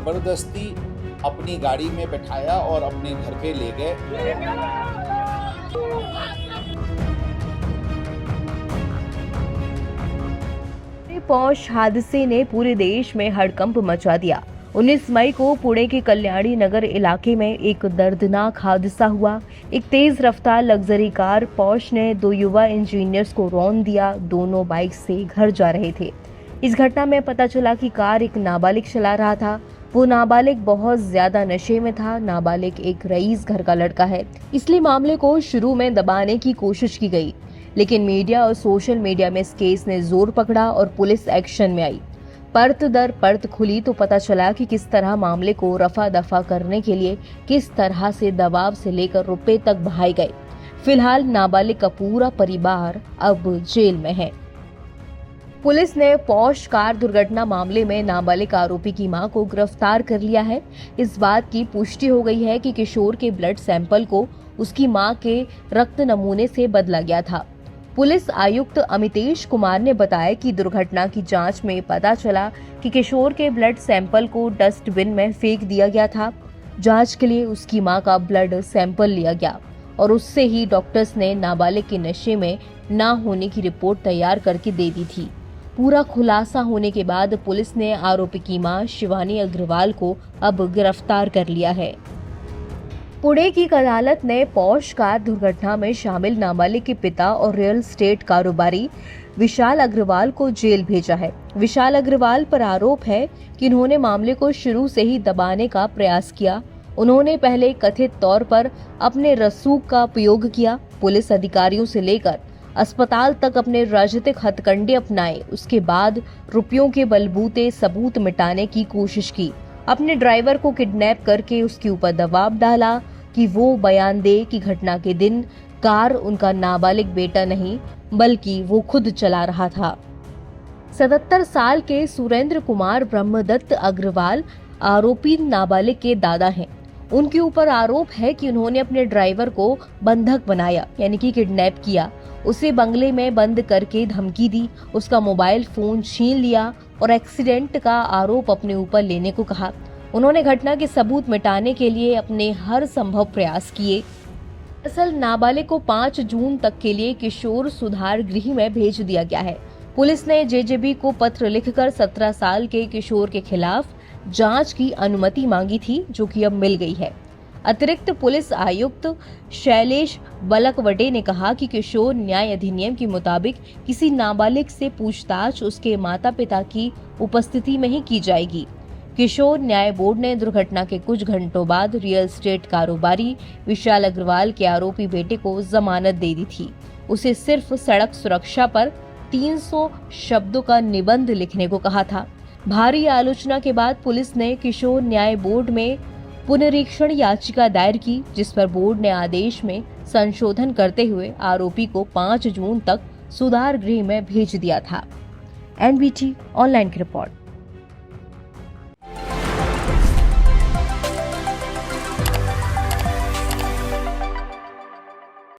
ज़बरदस्ती अपनी गाड़ी में बैठाया और अपने घर पे ले गए। पौष हादसे ने पूरे देश में हड़कंप मचा दिया। 19 मई को पुणे के कल्याणी नगर इलाके में एक दर्दनाक हादसा हुआ। एक तेज रफ्तार लग्जरी कार पौष ने 2 युवा इंजीनियर्स को रौंद दिया। दोनों बाइक से घर जा रहे थे। इस घटना में पता चला कि कार एक नाबालिग चला रहा था। वो नाबालिग बहुत ज्यादा नशे में था। नाबालिग एक रईस घर का लड़का है, इसलिए मामले को शुरू में दबाने की कोशिश की गई, लेकिन मीडिया और सोशल मीडिया में इस केस ने जोर पकड़ा और पुलिस एक्शन में आई। परत दर परत खुली तो पता चला कि किस तरह मामले को रफा दफा करने के लिए किस तरह से दबाव से लेकर रुपए तक बहाए गए। फिलहाल नाबालिग का पूरा परिवार अब जेल में है। पुलिस ने पौष कार दुर्घटना मामले में नाबालिग आरोपी की मां को गिरफ्तार कर लिया है। इस बात की पुष्टि हो गई है कि किशोर के ब्लड सैंपल को उसकी मां के रक्त नमूने से बदला गया था। पुलिस आयुक्त अमितेश कुमार ने बताया कि दुर्घटना की जांच में पता चला कि किशोर के ब्लड सैंपल को डस्टबिन में फेंक दिया गया था। जांच के लिए उसकी मां का ब्लड सैंपल लिया गया और उससे ही डॉक्टर्स ने नाबालिग के नशे में ना होने की रिपोर्ट तैयार करके दे दी थी। पूरा खुलासा होने के बाद पुलिस ने आरोपी की मां शिवानी अग्रवाल को अब गिरफ्तार कर लिया है। पुणे की एक अदालत ने पौष कार दुर्घटना में शामिल नाबालिग के पिता और रियल एस्टेट कारोबारी विशाल अग्रवाल को जेल भेजा है। विशाल अग्रवाल पर आरोप है कि उन्होंने मामले को शुरू से ही दबाने का प्रयास किया। उन्होंने पहले कथित तौर पर अपने रसूख का उपयोग किया, पुलिस अधिकारियों से लेकर अस्पताल तक अपने राजनीतिक हथकंडे अपनाए। उसके बाद रुपयों के बलबूते सबूत मिटाने की कोशिश की। अपने ड्राइवर को किडनैप करके उसके ऊपर दबाव डाला कि वो बयान दे कि घटना के दिन कार उनका नाबालिग बेटा नहीं बल्कि वो खुद चला रहा था। 77 साल के सुरेंद्र कुमार ब्रह्मदत्त अग्रवाल आरोपी नाबालिग के दादा हैं। उनके ऊपर आरोप है कि उन्होंने अपने ड्राइवर को बंधक बनाया, यानी कि किडनैप किया, उसे बंगले में बंद करके धमकी दी, उसका मोबाइल फोन छीन लिया और एक्सीडेंट का आरोप अपने ऊपर लेने को कहा। उन्होंने घटना के सबूत मिटाने के लिए अपने हर संभव प्रयास किए। दरअसल नाबालिग को 5 जून तक के लिए किशोर सुधार गृह में भेज दिया गया है। पुलिस ने जेजेबी को पत्र लिखकर 17 साल के किशोर के खिलाफ जांच की अनुमति मांगी थी, जो कि अब मिल गई है। अतिरिक्त पुलिस आयुक्त शैलेश बलकवडे ने कहा कि किशोर न्याय अधिनियम के मुताबिक किसी नाबालिग से पूछताछ उसके माता पिता की उपस्थिति में ही की जाएगी। किशोर न्याय बोर्ड ने दुर्घटना के कुछ घंटों बाद रियल एस्टेट कारोबारी विशाल अग्रवाल के आरोपी बेटे को जमानत दे दी थी। उसे सिर्फ सड़क सुरक्षा पर 300 शब्दों का निबंध लिखने को कहा था। भारी आलोचना के बाद पुलिस ने किशोर न्याय बोर्ड में पुनरीक्षण याचिका दायर की, जिस पर बोर्ड ने आदेश में संशोधन करते हुए आरोपी को 5 जून तक सुधार गृह में भेज दिया था। एनबीटी ऑनलाइन की रिपोर्ट।